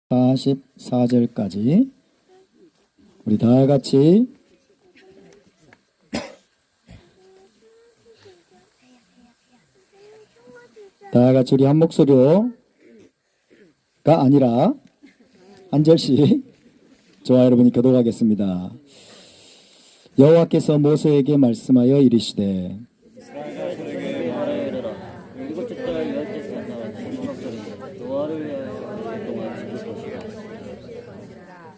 44절까지 우리 다 같이 우리 한 목소리로가 아니라 한 절씩 저와 여러분이 교독하겠습니다. 여호와께서 모세에게 말씀하여 이르시되 이스라엘에게 말하여라. 일곱째 달 열째 날 성막절에 여호와를 위하여 동안 지킬 것이다.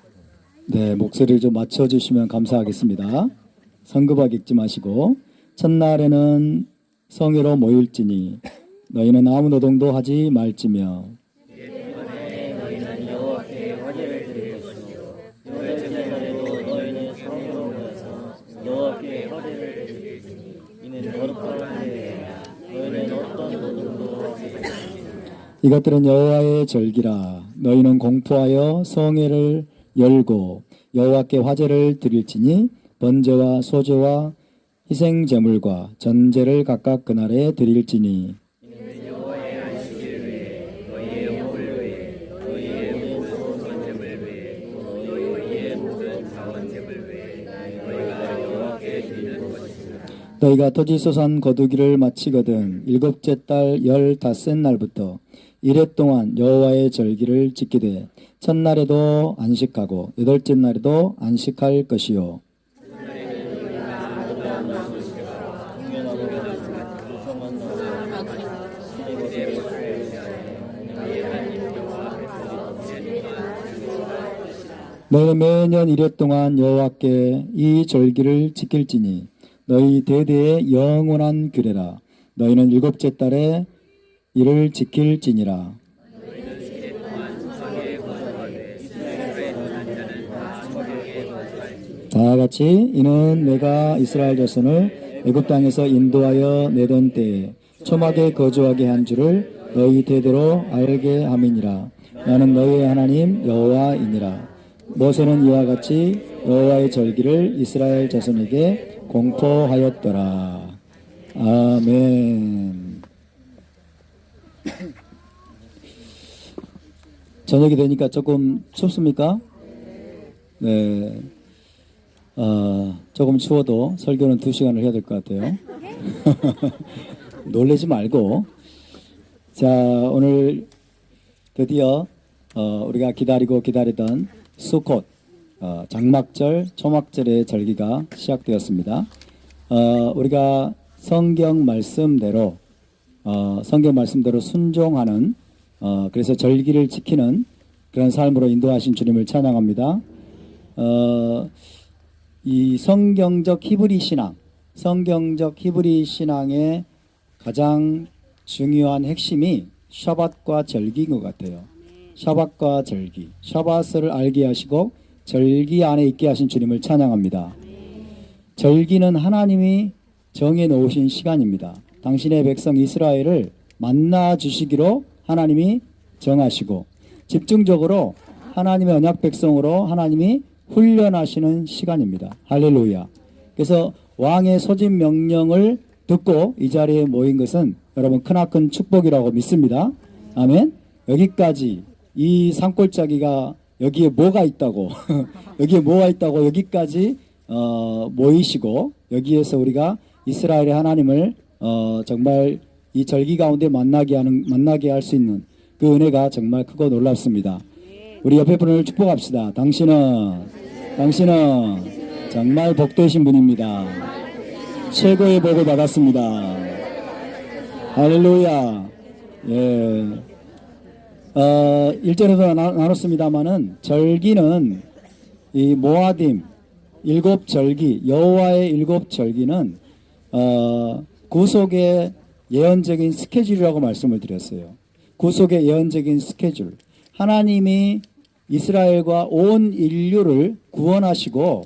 네, 목소리를 좀 맞춰주시면 감사하겠습니다. 성급하게 읽지 마시고 첫날에는 성회로 모일지니 너희는 아무 노동도 하지 말지며 너희는 여호와께 화제를 드릴 것이요 열째 날에도 너희는 성으로 모여서 여호와께 화제를 드릴지니 이는 거룩한 때이라. 너희는 어떤 노동도 하지 말지며 이것들은 여호와의 절기라. 너희는 공포하여 성회를 열고 여호와께 화제를 드릴지니 번제와 소제와 희생 제물과 전제를 각각 그날에 드릴지니 너희가 토지소산 거두기를 마치거든 일곱째 달 15째 날부터 이래 동안 여호와의 절기를 지키되 첫날에도 안식하고 여덟째 날에도 안식할 것이요. 너희 매년 이래 동안 여호와께 이 절기를 지킬지니 너희 대대의 영원한 규례라. 너희는 일곱째 달에 이를 지킬지니라. 다 같이 이는 내가 이스라엘 자손을 애굽 땅에서 인도하여 내던 때에 초막에 거주하게 한 줄을 너희 대대로 알게 함이니라. 나는 너희의 하나님 여호와이니라. 모세는 이와 같이 여호와의 절기를 이스라엘 자손에게 공포하였더라. 아멘. 저녁이 되니까 조금 춥습니까? 네. 조금 추워도 설교는 2시간을 해야 될 것 같아요. 놀라지 말고. 자, 오늘 드디어 우리가 기다리고 기다리던 수콧 장막절, 초막절의 절기가 시작되었습니다. 우리가 성경 말씀대로 순종하는 그래서 절기를 지키는 그런 삶으로 인도하신 주님을 찬양합니다. 이 성경적 히브리 신앙의 가장 중요한 핵심이 샤밧과 절기인 것 같아요. 샤밧과 절기, 샤밧을 알게 하시고 절기 안에 있게 하신 주님을 찬양합니다. 절기는 하나님이 정해 놓으신 시간입니다. 당신의 백성 이스라엘을 만나 주시기로 하나님이 정하시고 집중적으로 하나님의 언약 백성으로 하나님이 훈련하시는 시간입니다. 할렐루야. 그래서 왕의 소집 명령을 듣고 이 자리에 모인 것은 여러분 크나큰 축복이라고 믿습니다. 아멘. 여기까지 이 산골짜기가 여기에 뭐가 있다고 여기까지 모이시고 여기에서 우리가 이스라엘의 하나님을 정말 이 절기 가운데 만나게 할 수 있는 그 은혜가 정말 크고 놀랍습니다. 우리 옆에 분을 축복합시다. 당신은 정말 복되신 분입니다. 최고의 복을 받았습니다. 할렐루야. 예. 1절에서 나눴습니다마는 절기는 이 모아딤 일곱 절기, 여호와의 일곱 절기는 구속의 예언적인 스케줄이라고 말씀을 드렸어요. 구속의 예언적인 스케줄. 하나님이 이스라엘과 온 인류를 구원하시고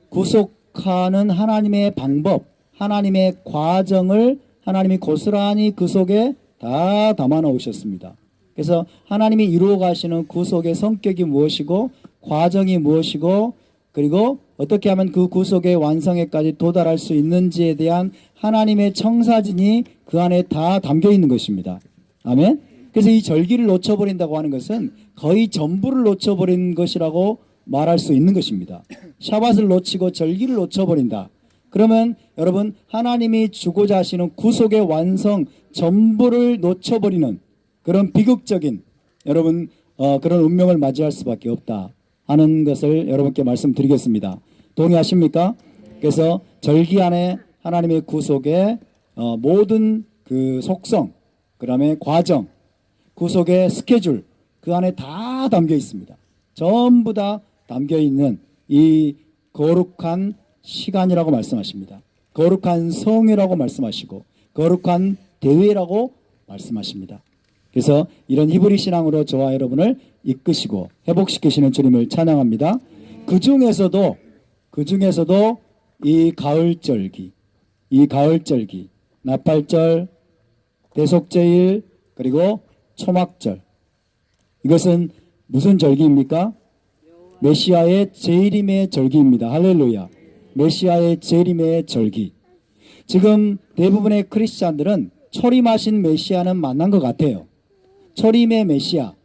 구속하는 하나님의 방법, 하나님의 과정을 하나님이 고스란히 그 속에 다 담아 놓으셨습니다. 그래서 하나님이 이루어 가시는 구속의 성격이 무엇이고 과정이 무엇이고 그리고 어떻게 하면 그 구속의 완성에까지 도달할 수 있는지에 대한 하나님의 청사진이 그 안에 다 담겨 있는 것입니다. 아멘. 그래서 이 절기를 놓쳐버린다고 하는 것은 거의 전부를 놓쳐버린 것이라고 말할 수 있는 것입니다. 샤밧을 놓치고 절기를 놓쳐버린다. 그러면 여러분 하나님이 주고자 하시는 구속의 완성 전부를 놓쳐버리는 그런 비극적인 여러분 그런 운명을 맞이할 수밖에 없다 하는 것을 여러분께 말씀드리겠습니다. 동의하십니까? 그래서 절기 안에 하나님의 구속의 모든 그 속성, 그 다음에 과정, 구속의 스케줄 그 안에 다 담겨 있습니다. 전부 다 담겨 있는 이 거룩한 시간이라고 말씀하십니다. 거룩한 성이라고 말씀하시고 거룩한 대회라고 말씀하십니다. 그래서 이런 히브리 신앙으로 저와 여러분을 이끄시고 회복시키시는 주님을 찬양합니다. 그 중에서도 이 가을절기, 나팔절, 대속제일 그리고 초막절, 이것은 무슨 절기입니까? 메시아의 재림의 절기입니다. 할렐루야. 메시아의 재림의 절기. 지금 대부분의 크리스찬들은 초림하신 메시아는 만난 것 같아요. 초림의 메시아,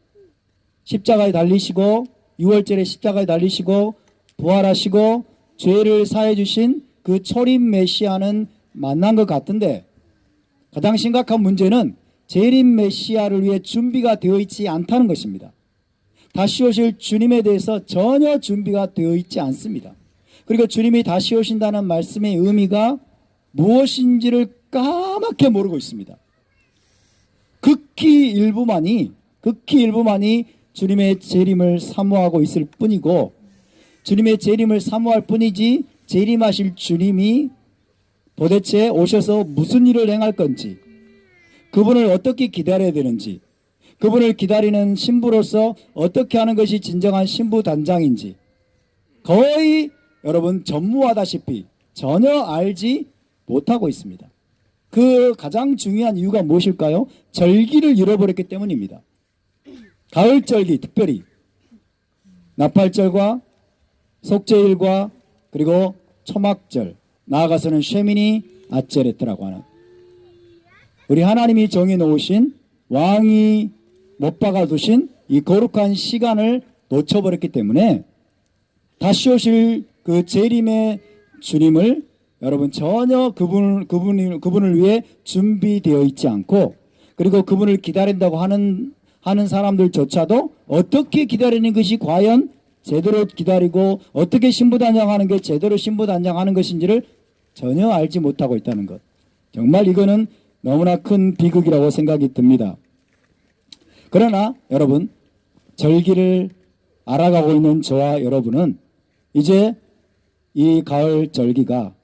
십자가에 달리시고 6월절에 십자가에 달리시고 부활하시고 죄를 사해 주신 그 초림 메시아는 만난 것 같은데 가장 심각한 문제는 재림 메시아를 위해 준비가 되어 있지 않다는 것입니다. 다시 오실 주님에 대해서 전혀 준비가 되어 있지 않습니다. 그리고 주님이 다시 오신다는 말씀의 의미가 무엇인지를 까맣게 모르고 있습니다. 극히 일부만이 주님의 재림을 사모하고 있을 뿐이고 주님의 재림을 사모할 뿐이지 재림하실 주님이 도대체 오셔서 무슨 일을 행할 건지 그분을 어떻게 기다려야 되는지 그분을 기다리는 신부로서 어떻게 하는 것이 진정한 신부 단장인지 거의 여러분 전무하다시피 전혀 알지 못하고 있습니다. 그 가장 중요한 이유가 무엇일까요? 절기를 잃어버렸기 때문입니다. 가을절기 특별히 나팔절과 속죄일과 그리고 초막절 나아가서는 쉐미니 아체레트라고 하는 우리 하나님이 정해놓으신 왕이 못 박아두신 이 거룩한 시간을 놓쳐버렸기 때문에 다시 오실 그 재림의 주님을 여러분 전혀 그분을 위해 준비되어 있지 않고 그리고 그분을 기다린다고 하는 사람들조차도 어떻게 기다리는 것이 과연 제대로 기다리고 어떻게 신부단장하는 게 제대로 신부단장하는 것인지를 전혀 알지 못하고 있다는 것. 정말 이거는 너무나 큰 비극이라고 생각이 듭니다. 그러나 여러분 절기를 알아가고 있는 저와 여러분은 이제 이 가을 절기가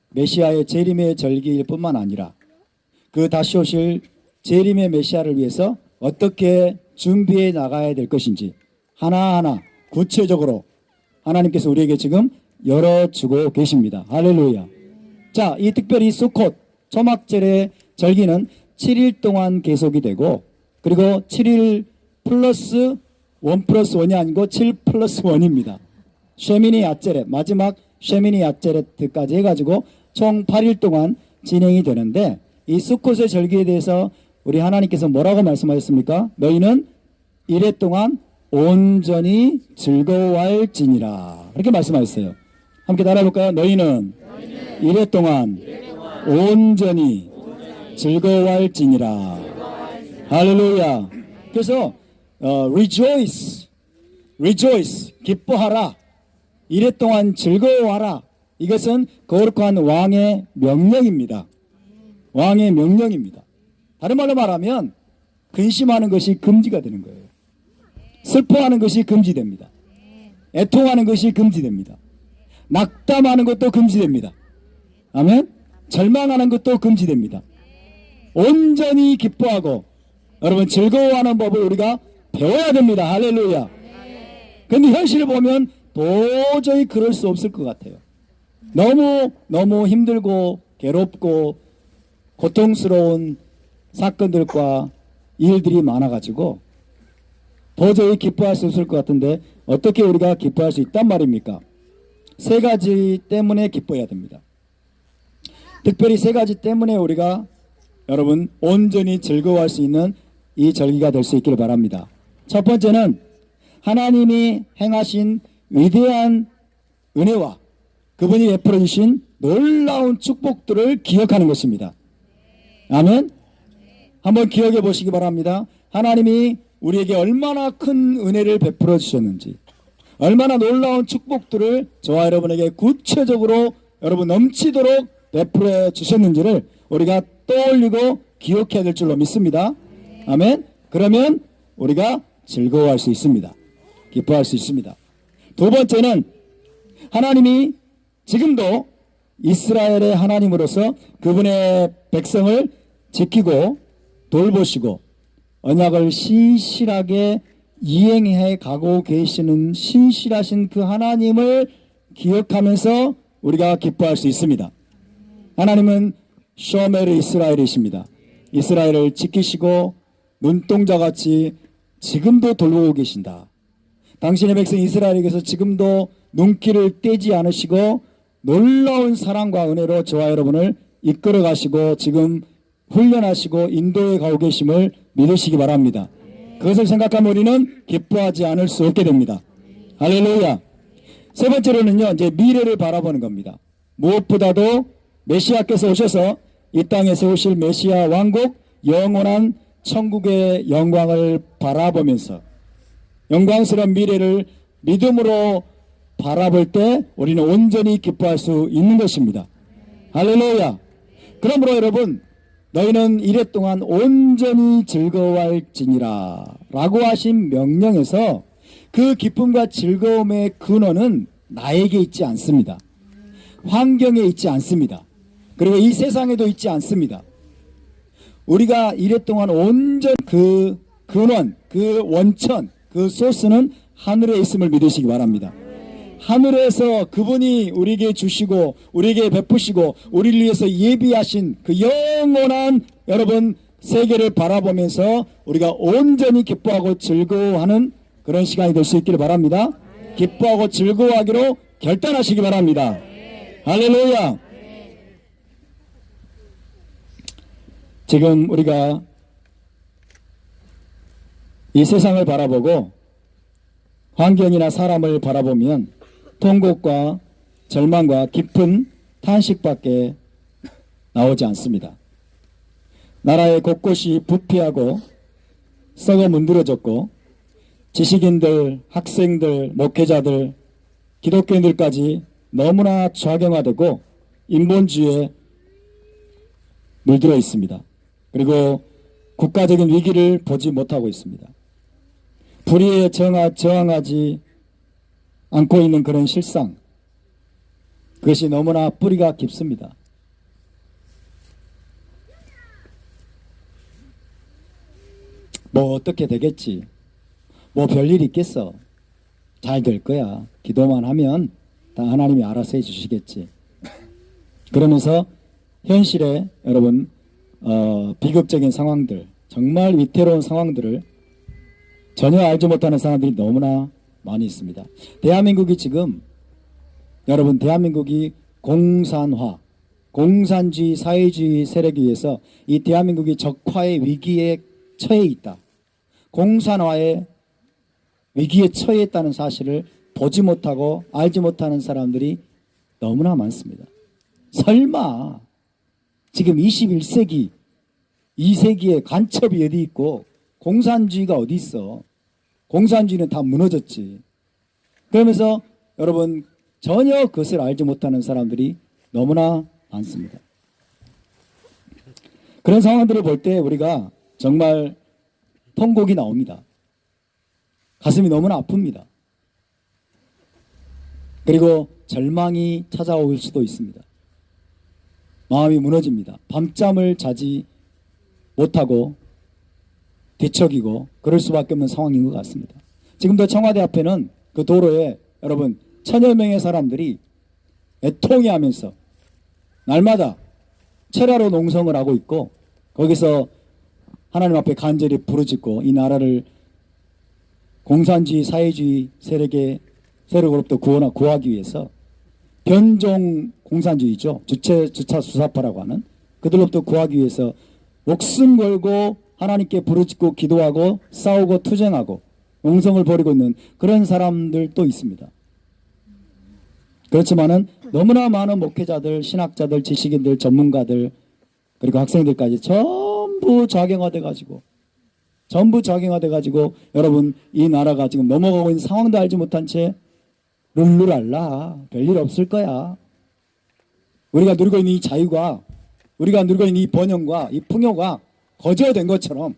메시아의 재림의 절기일 뿐만 아니라 그 다시 오실 재림의 메시아를 위해서 어떻게 준비해 나가야 될 것인지 하나하나 구체적으로 하나님께서 우리에게 지금 열어주고 계십니다. 할렐루야. 자, 이 특별히 수콧 초막절의 절기는 7일 동안 계속이 되고 그리고 7일 플러스 1 플러스 1이 아니고 7 플러스 1입니다. 쉐미니 야제렛 마지막 쉐미니 야제렛까지 해가지고 총 8일 동안 진행이 되는데 이 수콧의 절기에 대해서 우리 하나님께서 뭐라고 말씀하셨습니까? 너희는 이래 동안 온전히 즐거워할지니라 이렇게 말씀하셨어요. 함께 따라해볼까요? 너희는 이래 동안 온전히 즐거워할지니라. 할렐루야. 그래서 rejoice 기뻐하라. 이래 동안 즐거워하라. 이것은 거룩한 왕의 명령입니다. 왕의 명령입니다. 다른 말로 말하면 근심하는 것이 금지가 되는 거예요. 슬퍼하는 것이 금지됩니다. 애통하는 것이 금지됩니다. 낙담하는 것도 금지됩니다. 아멘. 절망하는 것도 금지됩니다. 온전히 기뻐하고 여러분 즐거워하는 법을 우리가 배워야 됩니다. 할렐루야. 그런데 현실을 보면 도저히 그럴 수 없을 것 같아요. 너무 힘들고 괴롭고 고통스러운 사건들과 일들이 많아가지고 도저히 기뻐할 수 없을 것 같은데 어떻게 우리가 기뻐할 수 있단 말입니까? 세 가지 때문에 기뻐해야 됩니다. 특별히 세 가지 때문에 우리가 여러분 온전히 즐거워할 수 있는 이 절기가 될 수 있기를 바랍니다. 첫 번째는 하나님이 행하신 위대한 은혜와 그분이 베풀어 주신 놀라운 축복들을 기억하는 것입니다. 아멘. 한번 기억해 보시기 바랍니다. 하나님이 우리에게 얼마나 큰 은혜를 베풀어 주셨는지, 얼마나 놀라운 축복들을 저와 여러분에게 구체적으로 여러분 넘치도록 베풀어 주셨는지를 우리가 떠올리고 기억해야 될 줄로 믿습니다. 아멘. 그러면 우리가 즐거워할 수 있습니다. 기뻐할 수 있습니다. 두 번째는 하나님이 지금도 이스라엘의 하나님으로서 그분의 백성을 지키고 돌보시고 언약을 신실하게 이행해 가고 계시는 신실하신 그 하나님을 기억하면서 우리가 기뻐할 수 있습니다. 하나님은 쇼메르 이스라엘이십니다. 이스라엘을 지키시고 눈동자같이 지금도 돌보고 계신다. 당신의 백성 이스라엘에게서 지금도 눈길을 떼지 않으시고 놀라운 사랑과 은혜로 저와 여러분을 이끌어 가시고 지금 훈련하시고 인도해 가고 계심을 믿으시기 바랍니다. 그것을 생각하면 우리는 기뻐하지 않을 수 없게 됩니다. 할렐루야. 세 번째로는요, 이제 미래를 바라보는 겁니다. 무엇보다도 메시아께서 오셔서 이 땅에 세우실 메시아 왕국, 영원한 천국의 영광을 바라보면서 영광스러운 미래를 믿음으로 바라볼 때 우리는 온전히 기뻐할 수 있는 것입니다. 할렐루야. 그러므로 여러분, 너희는 이래 동안 온전히 즐거워할지니라 라고 하신 명령에서 그 기쁨과 즐거움의 근원은 나에게 있지 않습니다. 환경에 있지 않습니다. 그리고 이 세상에도 있지 않습니다. 우리가 이래 동안 온전 그 근원, 그 원천, 그 소스는 하늘에 있음을 믿으시기 바랍니다. 하늘에서 그분이 우리에게 주시고 우리에게 베푸시고 우리를 위해서 예비하신 그 영원한 여러분 세계를 바라보면서 우리가 온전히 기뻐하고 즐거워하는 그런 시간이 될 수 있기를 바랍니다. 기뻐하고 즐거워하기로 결단하시기 바랍니다. 할렐루야. 지금 우리가 이 세상을 바라보고 환경이나 사람을 바라보면 통곡과 절망과 깊은 탄식밖에 나오지 않습니다. 나라의 곳곳이 부패하고 썩어 문드러졌고 지식인들, 학생들, 목회자들, 기독교인들까지 너무나 좌경화되고 인본주의에 물들어 있습니다. 그리고 국가적인 위기를 보지 못하고 있습니다. 불의에 저항하지 않고 있는 그런 실상, 그것이 너무나 뿌리가 깊습니다. 뭐 어떻게 되겠지, 뭐 별일 있겠어, 잘 될 거야, 기도만 하면 다 하나님이 알아서 해주시겠지, 그러면서 현실에 여러분 비극적인 상황들, 정말 위태로운 상황들을 전혀 알지 못하는 사람들이 너무나 많이 있습니다. 대한민국이 지금 여러분 대한민국이 공산화, 공산주의, 사회주의 세력에 의해서 이 대한민국이 적화의 위기에 처해 있다. 공산화의 위기에 처해 있다는 사실을 보지 못하고 알지 못하는 사람들이 너무나 많습니다. 설마 지금 21세기, 2세기에 간첩이 어디 있고 공산주의가 어디 있어? 공산주의는 다 무너졌지. 그러면서 여러분 전혀 그것을 알지 못하는 사람들이 너무나 많습니다. 그런 상황들을 볼 때 우리가 정말 통곡이 나옵니다. 가슴이 너무나 아픕니다. 그리고 절망이 찾아올 수도 있습니다. 마음이 무너집니다. 밤잠을 자지 못하고 뒤척이고 그럴 수밖에 없는 상황인 것 같습니다. 지금도 청와대 앞에는 그 도로에 여러분 1000여 명의 사람들이 애통해하면서 날마다 철야로 농성을 하고 있고 거기서 하나님 앞에 간절히 부르짖고 이 나라를 공산주의, 사회주의 세력으로부터 구하기 위해서 변종 공산주의죠. 주차 수사파라고 하는 그들로부터 구하기 위해서 목숨 걸고 하나님께 부르짖고 기도하고 싸우고 투쟁하고 옹성을 벌이고 있는 그런 사람들도 있습니다. 그렇지만은 너무나 많은 목회자들, 신학자들, 지식인들, 전문가들 그리고 학생들까지 전부 작용화돼 가지고 여러분 이 나라가 지금 넘어가고 있는 상황도 알지 못한 채 룰루랄라 별일 없을 거야. 우리가 누리고 있는 이 자유가 우리가 누리고 있는 이 번영과 이 풍요가 거저된 것처럼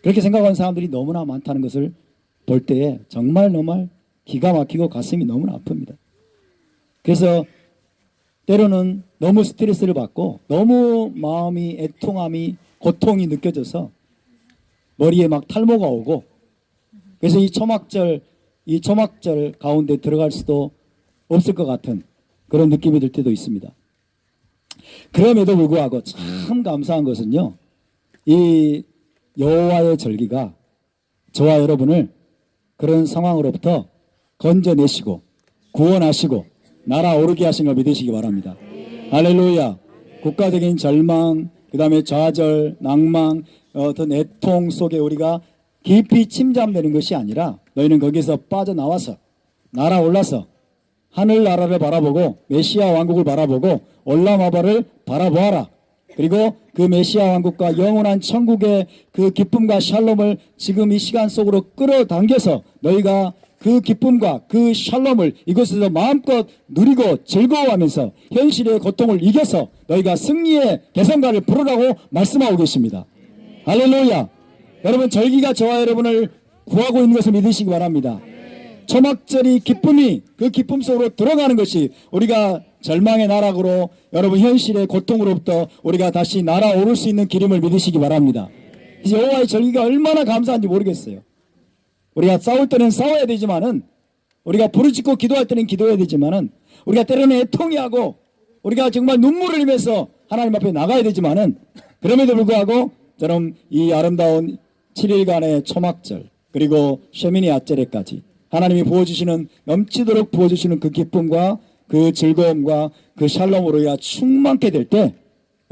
그렇게 생각하는 사람들이 너무나 많다는 것을 볼 때에 정말 기가 막히고 가슴이 너무나 아픕니다. 그래서 때로는 너무 스트레스를 받고 너무 마음이 애통함이 고통이 느껴져서 머리에 막 탈모가 오고 그래서 이 초막절 가운데 들어갈 수도 없을 것 같은 그런 느낌이 들 때도 있습니다. 그럼에도 불구하고 참 감사한 것은요. 이 여호와의 절기가 저와 여러분을 그런 상황으로부터 건져내시고 구원하시고 날아오르게 하신 걸 믿으시기 바랍니다. 할렐루야. 국가적인 절망, 그 다음에 좌절, 낭망, 어떤 애통 속에 우리가 깊이 침잠되는 것이 아니라 너희는 거기서 빠져나와서 날아올라서 하늘나라를 바라보고 메시아 왕국을 바라보고 올라마바를 바라보아라. 그리고 그 메시아 왕국과 영원한 천국의 그 기쁨과 샬롬을 지금 이 시간 속으로 끌어당겨서 너희가 그 기쁨과 그 샬롬을 이곳에서 마음껏 누리고 즐거워하면서 현실의 고통을 이겨서 너희가 승리의 개성가를 부르라고 말씀하고 계십니다. 할렐루야. 여러분 절기가 저와 여러분을 구하고 있는 것을 믿으시기 바랍니다. 초막절이 기쁨이 그 기쁨 속으로 들어가는 것이 우리가 절망의 나락으로 여러분 현실의 고통으로부터 우리가 다시 날아오를 수 있는 길임을 믿으시기 바랍니다. 이제 여호와의 절기가 얼마나 감사한지 모르겠어요. 우리가 싸울 때는 싸워야 되지만은 우리가 부르짖고 기도할 때는 기도해야 되지만은 우리가 때로는 애통이 하고 우리가 정말 눈물을 흘리면서 하나님 앞에 나가야 되지만은 그럼에도 불구하고 저는 이 아름다운 7일간의 초막절 그리고 쉐미니 아째레까지 하나님이 부어주시는 넘치도록 부어주시는 그 기쁨과 그 즐거움과 그 샬롬으로 우리가 충만케 될 때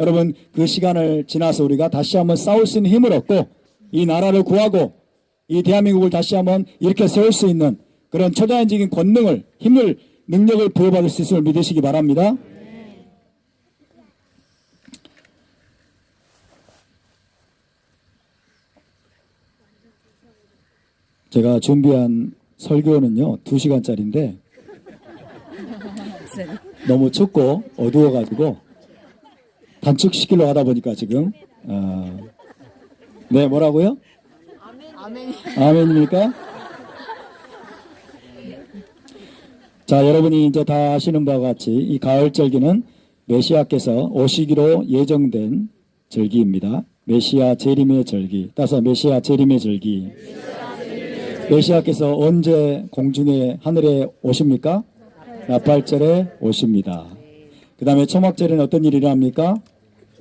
여러분 그 시간을 지나서 우리가 다시 한번 싸울 수 있는 힘을 얻고 이 나라를 구하고 이 대한민국을 다시 한번 일으켜 세울 수 있는 그런 초자연적인 권능을 힘을 능력을 부여받을 수 있음을 믿으시기 바랍니다. 제가 준비한 설교는요 2시간짜리인데 너무 춥고 어두워가지고 단축시키려고 하다 보니까 지금 네 뭐라고요? 아멘입니까? 자 여러분이 이제 다 아시는 바와 같이 이 가을절기는 메시아께서 오시기로 예정된 절기입니다. 메시아 재림의 절기 따서 메시아 재림의 절기 메시아께서 언제 공중에 하늘에 오십니까? 나팔절에 오십니다. 그 다음에 초막절에는 어떤 일이 일어납니까?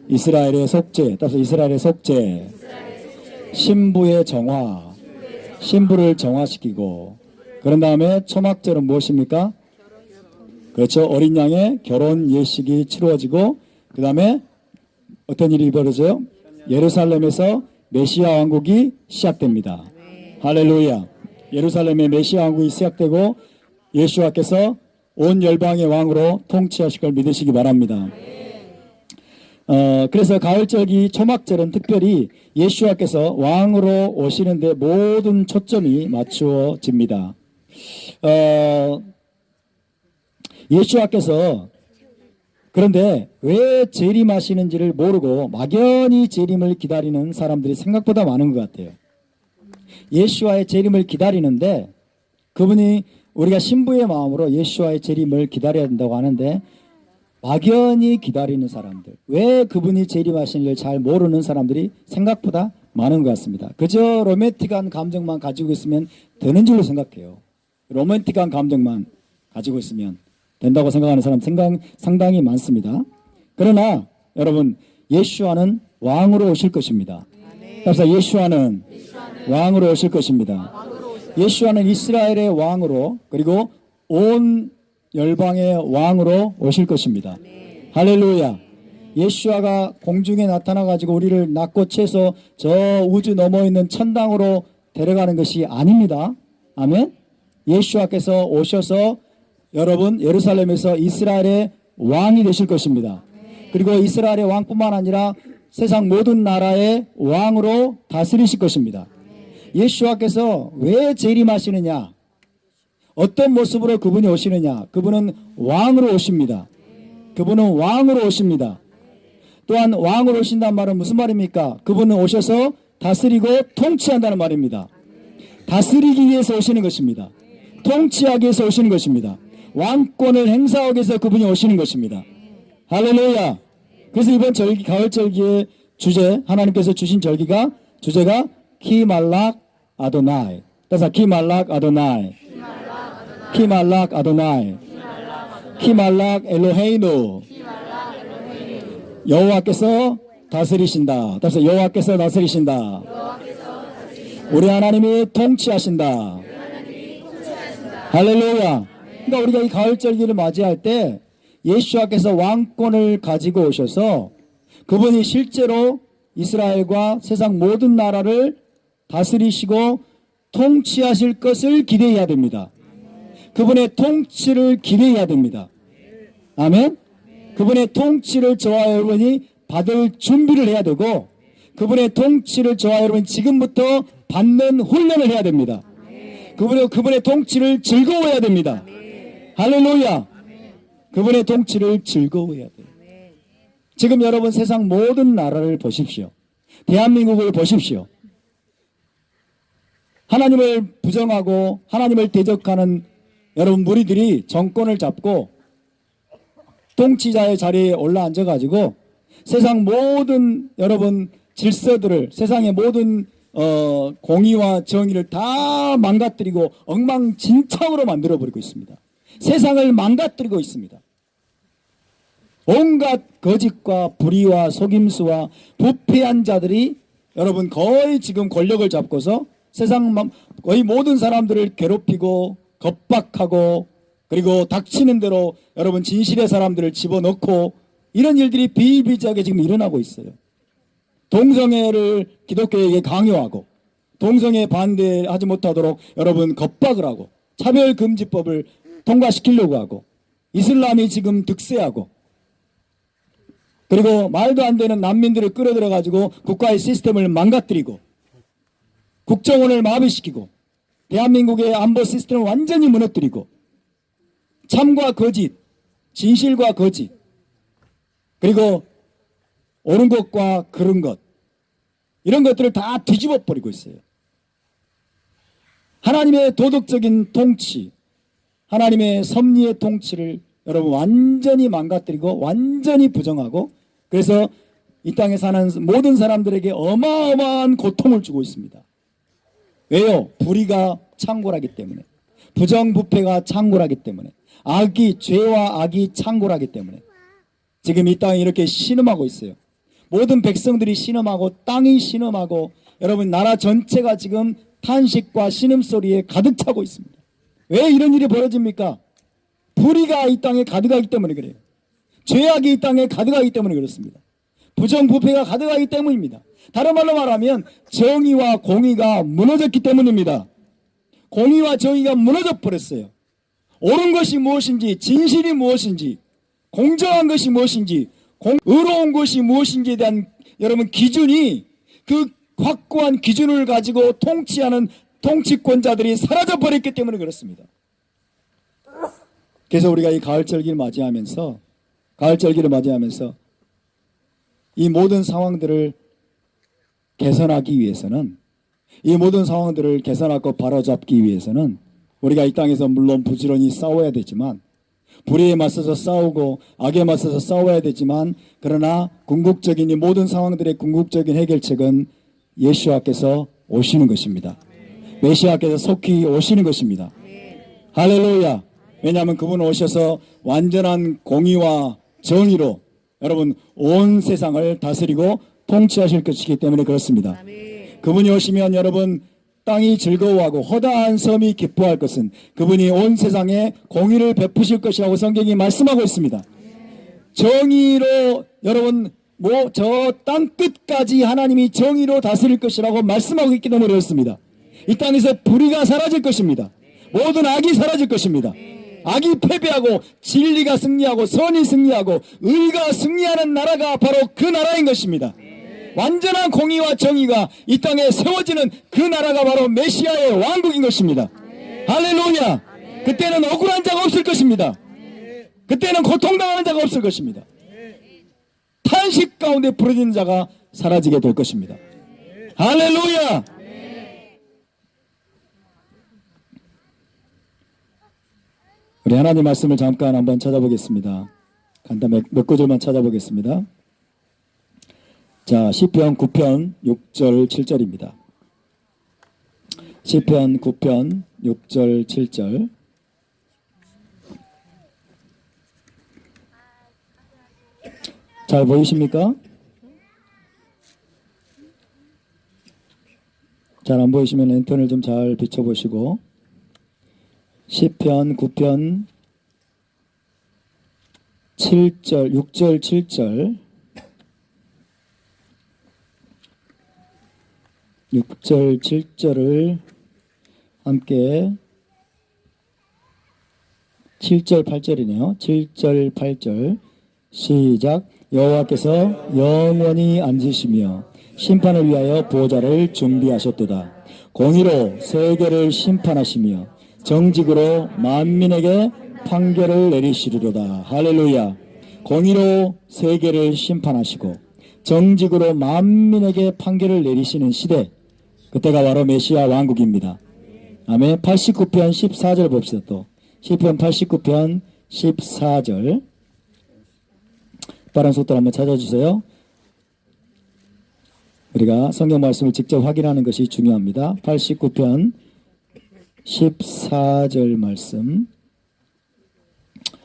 이스라엘의 속죄 따서 이스라엘의 속죄 신부의 정화 신부를 정화시키고 그런 다음에 초막절은 무엇입니까? 그렇죠. 어린 양의 결혼 예식이 치루어지고 그 다음에 어떤 일이 벌어져요? 예루살렘에서 메시아 왕국이 시작됩니다. 할렐루야. 예루살렘의 메시아 왕국이 시작되고 예수와께서 온 열방의 왕으로 통치하실 걸 믿으시기 바랍니다. 그래서 가을절기 초막절은 특별히 예수와께서 왕으로 오시는데 모든 초점이 맞추어집니다. 예수와께서 그런데 왜 재림하시는지를 모르고 막연히 재림을 기다리는 사람들이 생각보다 많은 것 같아요. 예수와의 재림을 기다리는데 그분이 우리가 신부의 마음으로 예수와의 재림을 기다려야 된다고 하는데 막연히 기다리는 사람들 왜 그분이 재림하시는지를 잘 모르는 사람들이 생각보다 많은 것 같습니다. 그저 로맨틱한 감정만 가지고 있으면 되는 줄로 생각해요. 로맨틱한 감정만 가지고 있으면 된다고 생각하는 사람 상당히 많습니다. 그러나 여러분 예수와는 왕으로 오실 것입니다. 그래서 예수와는 왕으로 오실 것입니다. 예수와는 이스라엘의 왕으로 그리고 온 열방의 왕으로 오실 것입니다. 할렐루야. 예수와가 공중에 나타나 가지고 우리를 낳고 채서 저 우주 넘어 있는 천당으로 데려가는 것이 아닙니다. 아멘. 예수와께서 오셔서 여러분 예루살렘에서 이스라엘의 왕이 되실 것입니다. 그리고 이스라엘의 왕뿐만 아니라 세상 모든 나라의 왕으로 다스리실 것입니다. 예수와께서 왜 재림하시느냐? 어떤 모습으로 그분이 오시느냐? 그분은 왕으로 오십니다. 그분은 왕으로 오십니다. 또한 왕으로 오신다는 말은 무슨 말입니까? 그분은 오셔서 다스리고 통치한다는 말입니다. 다스리기 위해서 오시는 것입니다. 통치하기 위해서 오시는 것입니다. 왕권을 행사하기 위해서 그분이 오시는 것입니다. 할렐루야. 그래서 이번 절기, 가을 절기의 주제, 하나님께서 주신 절기가 주제가 키말락 아도나이. 따라서 키말락 아도나이. 키말락 아도나이. 키말락 엘로헤이누. 여호와께서 다스리신다. 따라서 여호와께서 다스리신다. 우리 하나님이 통치하신다. 할렐루야. 그러니까 우리가 이 가을 절기를 맞이할 때 예수와께서 왕권을 가지고 오셔서 그분이 실제로 이스라엘과 세상 모든 나라를 다스리시고 통치하실 것을 기대해야 됩니다. 그분의 통치를 기대해야 됩니다. 아멘. 그분의 통치를 저와 여러분이 받을 준비를 해야 되고 그분의 통치를 저와 여러분이 지금부터 받는 훈련을 해야 됩니다. 그분의 통치를 즐거워해야 됩니다. 할렐루야. 그분의 통치를 즐거워해야 돼요. 지금 여러분 세상 모든 나라를 보십시오. 대한민국을 보십시오. 하나님을 부정하고 하나님을 대적하는 여러분 무리들이 정권을 잡고 통치자의 자리에 올라앉아가지고 세상 모든 여러분 질서들을 세상의 모든 공의와 정의를 다 망가뜨리고 엉망진창으로 만들어버리고 있습니다. 세상을 망가뜨리고 있습니다. 온갖 거짓과 불의와 속임수와 부패한 자들이 여러분 거의 지금 권력을 잡고서 세상 거의 모든 사람들을 괴롭히고 겁박하고 그리고 닥치는 대로 여러분 진실의 사람들을 집어넣고 이런 일들이 비일비재하게 지금 일어나고 있어요. 동성애를 기독교에게 강요하고 동성애 반대하지 못하도록 여러분 겁박을 하고 차별금지법을 통과시키려고 하고 이슬람이 지금 득세하고 그리고 말도 안 되는 난민들을 끌어들여 가지고 국가의 시스템을 망가뜨리고 국정원을 마비시키고 대한민국의 안보 시스템을 완전히 무너뜨리고 참과 거짓, 진실과 거짓 그리고 옳은 것과 그른 것 이런 것들을 다 뒤집어 버리고 있어요. 하나님의 도덕적인 통치, 하나님의 섭리의 통치를 여러분 완전히 망가뜨리고 완전히 부정하고 그래서 이 땅에 사는 모든 사람들에게 어마어마한 고통을 주고 있습니다. 왜요? 불의가 창궐하기 때문에 부정부패가 창궐하기 때문에 죄와 악이 창궐하기 때문에 지금 이 땅이 이렇게 신음하고 있어요. 모든 백성들이 신음하고 땅이 신음하고 여러분 나라 전체가 지금 탄식과 신음소리에 가득 차고 있습니다. 왜 이런 일이 벌어집니까? 불의가 이 땅에 가득하기 때문에 그래요. 죄악이 이 땅에 가득하기 때문에 그렇습니다. 부정부패가 가득하기 때문입니다. 다른 말로 말하면 정의와 공의가 무너졌기 때문입니다. 공의와 정의가 무너져 버렸어요. 옳은 것이 무엇인지 진실이 무엇인지 공정한 것이 무엇인지 의로운 것이 무엇인지에 대한 여러분 기준이 그 확고한 기준을 가지고 통치하는 통치권자들이 사라져 버렸기 때문에 그렇습니다. 그래서 우리가 이 가을 절기를 맞이하면서 이 모든 상황들을 개선하기 위해서는 이 모든 상황들을 개선하고 바로잡기 위해서는 우리가 이 땅에서 물론 부지런히 싸워야 되지만 불의에 맞서서 싸우고 악에 맞서서 싸워야 되지만 그러나 궁극적인 이 모든 상황들의 궁극적인 해결책은 예수와께서 오시는 것입니다. 메시아께서 속히 오시는 것입니다. 할렐루야. 왜냐하면 그분 오셔서 완전한 공의와 정의로 여러분 온 세상을 다스리고 통치하실 것이기 때문에 그렇습니다. 그분이 오시면 여러분 땅이 즐거워하고 허다한 섬이 기뻐할 것은 그분이 온 세상에 공의를 베푸실 것이라고 성경이 말씀하고 있습니다. 정의로 여러분 저 땅 끝까지 하나님이 정의로 다스릴 것이라고 말씀하고 있기 때문에 그렇습니다. 이 땅에서 불의가 사라질 것입니다. 모든 악이 사라질 것입니다. 악이 패배하고 진리가 승리하고 선이 승리하고 의가 승리하는 나라가 바로 그 나라인 것입니다. 완전한 공의와 정의가 이 땅에 세워지는 그 나라가 바로 메시아의 왕국인 것입니다. 할렐루야. 그때는 억울한 자가 없을 것입니다. 그때는 고통당하는 자가 없을 것입니다. 탄식 가운데 부러지는 자가 사라지게 될 것입니다. 할렐루야. 우리 하나님 말씀을 잠깐 한번 찾아보겠습니다. 간단히 몇 구절만 찾아보겠습니다. 자, 시편 9편 6절 7절입니다. 시편 9편 6절 7절. 잘 보이십니까? 잘 안 보이시면 랜턴을 좀 잘 비춰보시고, 시편 9편 7절 6절 7절 6절 7절을 함께 7절 8절이네요. 7절 8절 시작. 여호와께서 영원히 앉으시며 심판을 위하여 보좌를 준비하셨도다. 공의로 세계를 심판하시며 정직으로 만민에게 판결을 내리시리로다. 할렐루야. 공의로 세계를 심판하시고 정직으로 만민에게 판결을 내리시는 시대, 그때가 바로 메시아 왕국입니다. 아멘. 89편 14절 봅시다. 또 시편 89편 14절 빠른 속도로 한번 찾아주세요. 우리가 성경 말씀을 직접 확인하는 것이 중요합니다. 89편 14절 말씀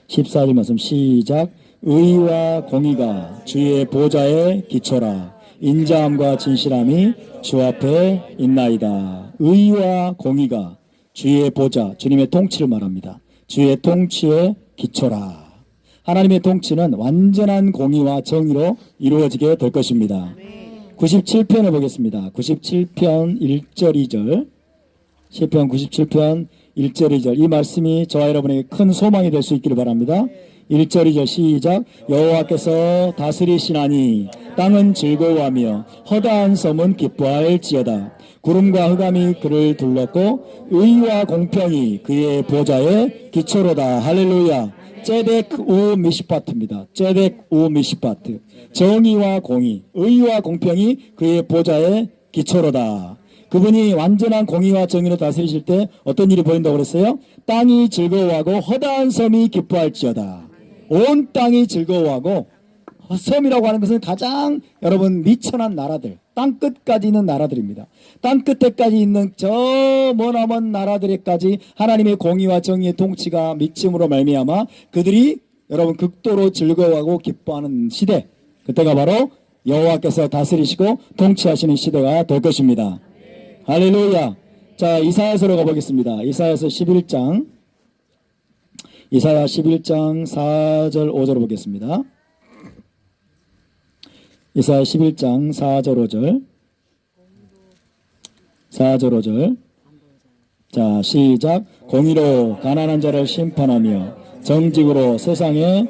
14절 말씀 시작. 의와 공의가 주의 보좌에 기초라. 인자함과 진실함이 주 앞에 있나이다. 의와 공의가 주의 보좌, 주님의 통치를 말합니다. 주의 통치에 기초라. 하나님의 통치는 완전한 공의와 정의로 이루어지게 될 것입니다. 97편을 보겠습니다. 97편 1절 2절 시편 97편 1절 2절 이 말씀이 저와 여러분에게 큰 소망이 될 수 있기를 바랍니다. 1절 2절 시작. 여호와께서 다스리시나니 땅은 즐거워하며 허다한 섬은 기뻐할지어다. 구름과 흑암이 그를 둘렀고 의와 공평이 그의 보좌에 기초로다. 할렐루야. 제덱 우 미시파트입니다. 제덱 우 미시파트. 정의와 공의, 의와 공평이 그의 보좌에 기초로다. 그분이 완전한 공의와 정의로 다스리실 때 어떤 일이 보인다고 그랬어요? 땅이 즐거워하고 허다한 섬이 기뻐할지어다. 온 땅이 즐거워하고, 섬이라고 하는 것은 가장 여러분 미천한 나라들, 땅 끝까지 있는 나라들입니다. 땅 끝에까지 있는 저 머나먼 나라들에까지 하나님의 공의와 정의의 통치가 미침으로 말미암아 그들이 여러분 극도로 즐거워하고 기뻐하는 시대, 그때가 바로 여호와께서 다스리시고 통치하시는 시대가 될 것입니다. 할렐루야. 자, 이사야서로 가보겠습니다. 이사야서 11장 이사야 11장 4절 5절 보겠습니다. 이사야 11장 4절 5절 4절 5절 자, 시작. 공의로 가난한 자를 심판하며 정직으로 세상에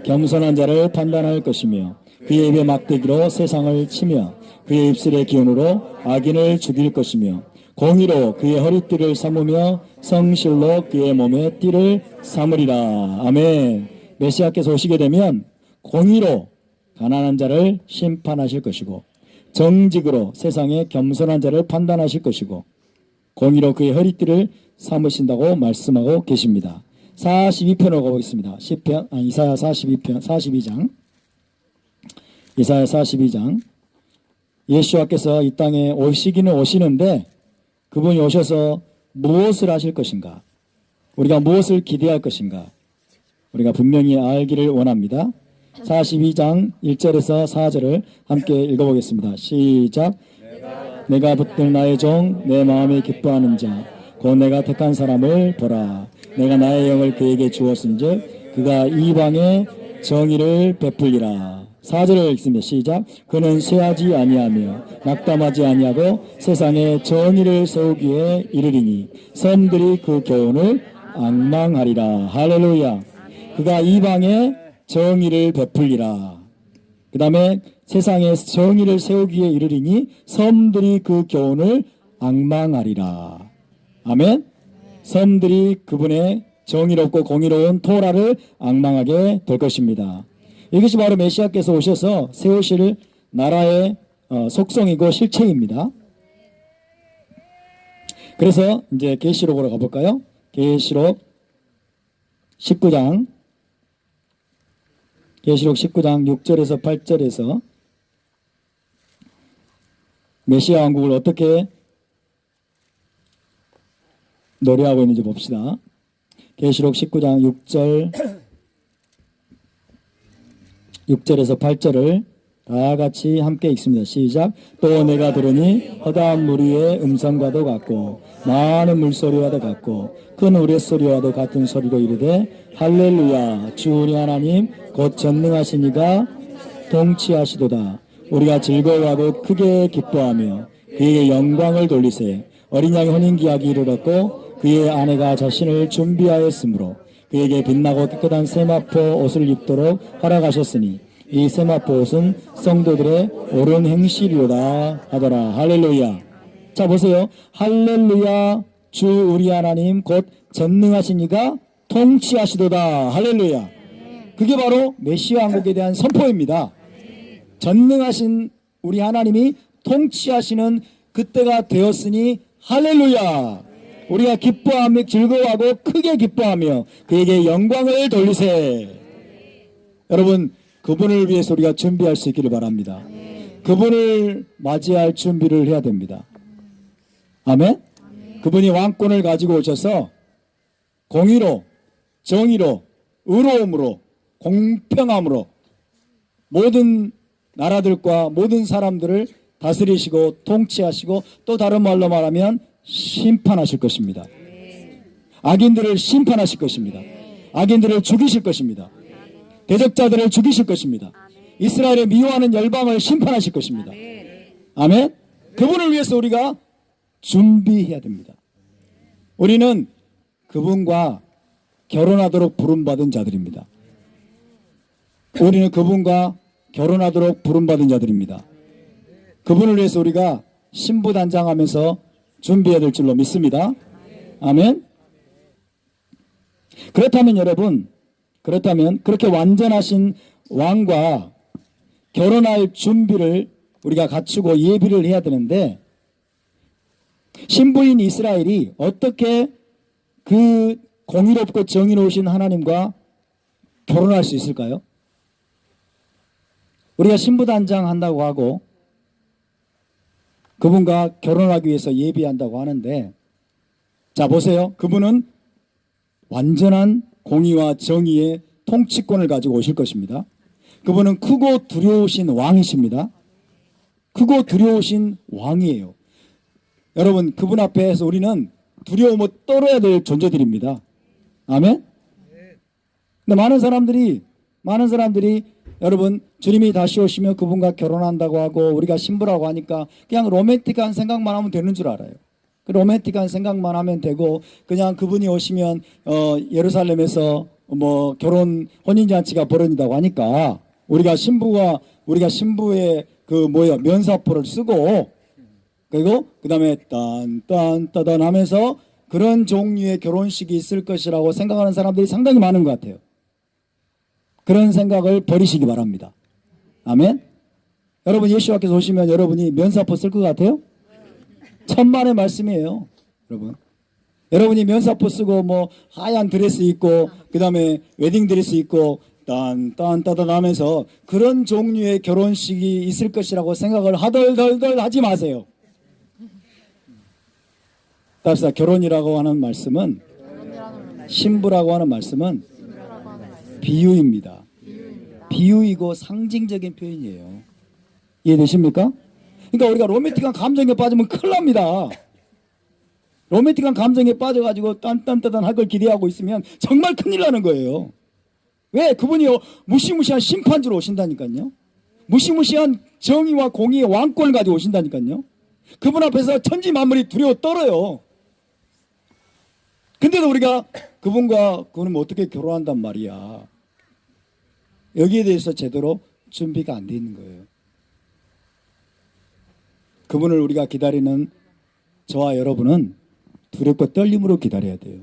겸손한 자를 판단할 것이며 그의 입의 막대기로 세상을 치며 그의 입술의 기운으로 악인을 죽일 것이며 공의로 그의 허리띠를 삼으며 성실로 그의 몸에 띠를 삼으리라. 아멘. 메시아께서 오시게 되면 공의로 가난한 자를 심판하실 것이고 정직으로 세상에 겸손한 자를 판단하실 것이고 공의로 그의 허리띠를 삼으신다고 말씀하고 계십니다. 42편으로 가보겠습니다. 이사야 42장 이사야 42장 예수와께서 이 땅에 오시기는 오시는데 그분이 오셔서 무엇을 하실 것인가? 우리가 무엇을 기대할 것인가? 우리가 분명히 알기를 원합니다. 42장 1절에서 4절을 함께 읽어보겠습니다. 시작. 내가 붙들 나의 종 내 마음에 기뻐하는 자 곧 내가 택한 사람을 보라. 내가 나의 영을 그에게 주었은즉 그가 이방에 정의를 베풀리라. 4절을 읽습니다. 시작. 그는 쇠하지 아니하며 낙담하지 아니하고 세상에 정의를 세우기에 이르리니 섬들이 그 교훈을 앙망하리라. 할렐루야. 그가 이방에 정의를 베풀리라. 그 다음에 세상에 정의를 세우기에 이르리니 섬들이 그 교훈을 앙망하리라. 아멘. 섬들이 그분의 정의롭고 공의로운 토라를 앙망하게 될 것입니다. 이것이 바로 메시아께서 오셔서 세우실 나라의 속성이고 실체입니다. 그래서 이제 계시록으로 가볼까요? 계시록 19장 6절에서 8절에서 메시아 왕국을 어떻게 노래하고 있는지 봅시다. 계시록 19장 6절에서 8절을 다 같이 함께 읽습니다. 시작. 또 내가 들으니 허다한 무리의 음성과도 같고 많은 물소리와도 같고 큰 우레소리와도 같은 소리로 이르되 할렐루야 주 우리 하나님 곧 전능하시니가 통치하시도다. 우리가 즐거워하고 크게 기뻐하며 그에게 영광을 돌리세. 어린 양의 혼인기약이 이르렀고 그의 아내가 자신을 준비하였으므로 그에게 빛나고 깨끗한 세마포 옷을 입도록 허락하셨으니 이 세마포 옷은 성도들의 옳은 행실이로다 하더라. 할렐루야. 자 보세요. 할렐루야 주 우리 하나님 곧 전능하시니가 통치하시도다. 할렐루야. 그게 바로 메시아 왕국에 대한 선포입니다. 전능하신 우리 하나님이 통치하시는 그때가 되었으니 할렐루야. 우리가 기뻐하며 즐거워하고 크게 기뻐하며 그에게 영광을 돌리세. 여러분 그분을 위해서 우리가 준비할 수 있기를 바랍니다. 그분을 맞이할 준비를 해야 됩니다. 아멘. 그분이 왕권을 가지고 오셔서 공의로 정의로 의로움으로 공평함으로 모든 나라들과 모든 사람들을 다스리시고 통치하시고 또 다른 말로 말하면 심판하실 것입니다. 악인들을 심판하실 것입니다. 악인들을 죽이실 것입니다. 대적자들을 죽이실 것입니다. 이스라엘의 미워하는 열방을 심판하실 것입니다. 아멘. 그분을 위해서 우리가 준비해야 됩니다. 우리는 그분과 결혼하도록 부름받은 자들입니다. 우리는 그분과 결혼하도록 부름받은 자들입니다. 그분을 위해서 우리가 신부단장하면서 준비해야 될 줄로 믿습니다. 아멘. 그렇다면 여러분, 그렇게 완전하신 왕과 결혼할 준비를 우리가 갖추고 예비를 해야 되는데 신부인 이스라엘이 어떻게 그 공의롭고 정의로우신 하나님과 결혼할 수 있을까요? 우리가 신부단장 한다고 하고 그분과 결혼하기 위해서 예비한다고 하는데 자 보세요. 그분은 완전한 공의와 정의의 통치권을 가지고 오실 것입니다. 그분은 크고 두려우신 왕이십니다. 크고 두려우신 왕이에요. 여러분 그분 앞에서 우리는 두려움을 떨어야 될 존재들입니다. 아멘. 근데 많은 사람들이 여러분 주님이 다시 오시면 그분과 결혼한다고 하고 우리가 신부라고 하니까 그냥 로맨틱한 생각만 하면 되는 줄 알아요. 그 로맨틱한 생각만 하면 되고 그냥 그분이 오시면 예루살렘에서 뭐 결혼 혼인잔치가 벌어진다고 하니까 우리가 신부의 그 면사포를 쓰고 그리고 그 다음에 딴딴따단 하면서 그런 종류의 결혼식이 있을 것이라고 생각하는 사람들이 상당히 많은 것 같아요. 그런 생각을 버리시기 바랍니다. 아멘. 여러분 예수님께서 오시면 여러분이 면사포 쓸 것 같아요? 천만의 말씀이에요. 여러분이 면사포 쓰고 뭐 하얀 드레스 입고 그 다음에 웨딩 드레스 입고 딴딴따단 하면서 그런 종류의 결혼식이 있을 것이라고 생각을 하덜덜덜 하지 마세요. 따라서 결혼이라고 하는 말씀은 신부라고 하는 말씀은 비유입니다. 비유이고 상징적인 표현이에요. 이해되십니까? 그러니까 우리가 로맨틱한 감정에 빠지면 큰일 납니다. 로맨틱한 감정에 빠져가지고 딴딴따단 할 걸 기대하고 있으면 정말 큰일 나는 거예요. 왜? 그분이 무시무시한 심판주로 오신다니까요. 무시무시한 정의와 공의의 왕권을 가지고 오신다니까요. 그분 앞에서 천지 만물이 두려워 떨어요. 근데도 우리가 그분은 어떻게 결혼한단 말이야. 여기에 대해서 제대로 준비가 안 돼 있는 거예요. 그분을 우리가 기다리는 저와 여러분은 두렵고 떨림으로 기다려야 돼요.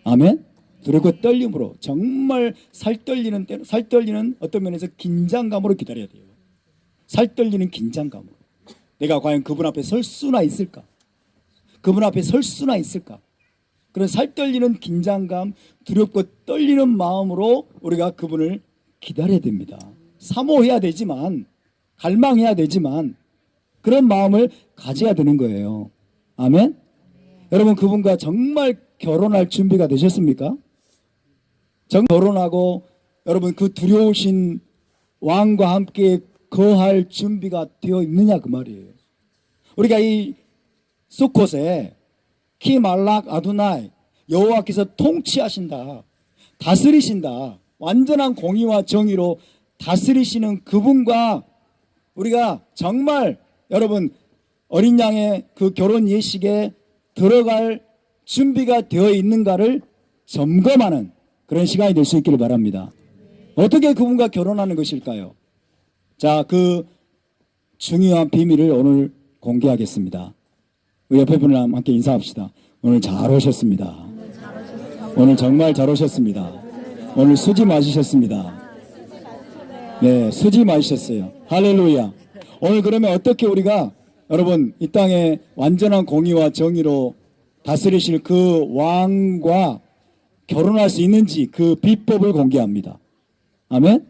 아멘? 두렵고 떨림으로, 정말 살떨리는 어떤 면에서 긴장감으로 기다려야 돼요. 살떨리는 긴장감으로. 내가 과연 그분 앞에 설 수나 있을까? 그분 앞에 설 수나 있을까? 그런 살떨리는 긴장감, 두렵고 떨리는 마음으로 우리가 그분을 기다려야 됩니다. 사모해야 되지만, 갈망해야 되지만 그런 마음을 가져야 되는 거예요. 아멘? 여러분, 그분과 정말 결혼할 준비가 되셨습니까? 결혼하고 여러분 그 두려우신 왕과 함께 거할 준비가 되어 있느냐 그 말이에요. 우리가 이 수콧에 키말락 아두나이, 여호와께서 통치하신다, 다스리신다, 완전한 공의와 정의로 다스리시는 그분과 우리가 정말 여러분 어린 양의 그 결혼 예식에 들어갈 준비가 되어 있는가를 점검하는 그런 시간이 될 수 있기를 바랍니다. 어떻게 그분과 결혼하는 것일까요? 자, 그 중요한 비밀을 오늘 공개하겠습니다. 우리 옆에 분이랑 함께 인사합시다. 오늘 잘 오셨습니다. 오늘 정말 잘 오셨습니다. 오늘 수지 맞으셨습니다. 네, 수지 맞으셨어요. 할렐루야. 오늘 그러면 어떻게 우리가 여러분 이 땅에 완전한 공의와 정의로 다스리실 그 왕과 결혼할 수 있는지 그 비법을 공개합니다. 아멘?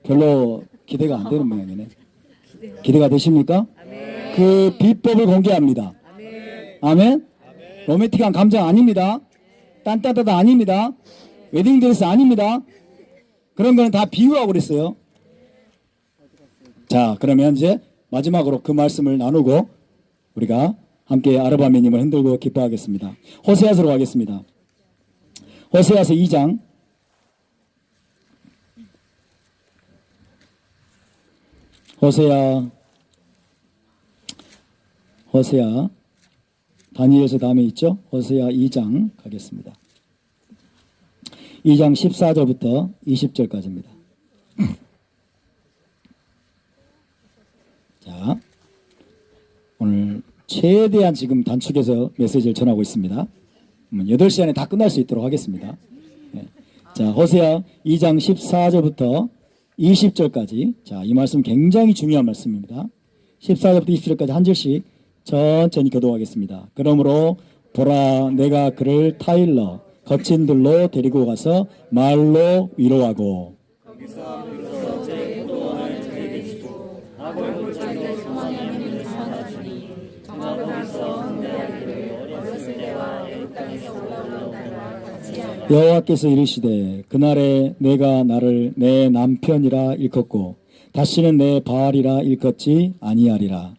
별로 기대가 안 되는 모양이네. 기대가 되십니까? 그 비법을 공개합니다. 아멘? 로맨틱한 감정 아닙니다. 딴따따다 아닙니다. 웨딩드레스 아닙니다. 그런 거는 다 비유하고 그랬어요. 자, 그러면 이제 마지막으로 그 말씀을 나누고 우리가 함께 아르바매님을 흔들고 기뻐하겠습니다. 호세아서로 가겠습니다. 호세아서 2장 호세아 다니엘서 다음에 있죠? 호세아 2장 가겠습니다. 2장 14절부터 20절까지입니다. 자, 오늘 최대한 지금 단축해서 메시지를 전하고 있습니다. 8시 안에 다 끝날 수 있도록 하겠습니다. 네. 자, 호세아 2장 14절부터 20절까지. 자, 이 말씀 굉장히 중요한 말씀입니다. 14절부터 20절까지 한 절씩 천천히 교독하겠습니다. 그러므로 보라, 내가 그를 타일러 거친 들로 데리고 가서 말로 위로하고 여호와께서 이르시되 그날에 내가 나를 내 남편이라 일컫고 다시는 내 바알이라 일컫지 아니하리라.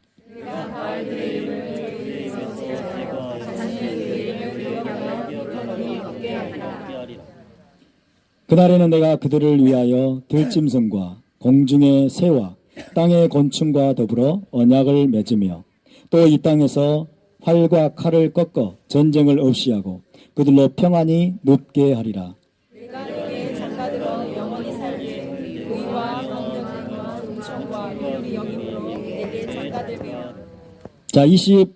그날에는 내가 그들을 위하여 들짐승과 공중의 새와 땅의 곤충과 더불어 언약을 맺으며 또 이 땅에서 활과 칼을 꺾어 전쟁을 없이 하고 그들로 평안히 눕게 하리라. 내가 내게 장가들어 영원히 살게 의와 공평함과 은총과 긍휼이 여김으로 내게 장가들며. 자, 19절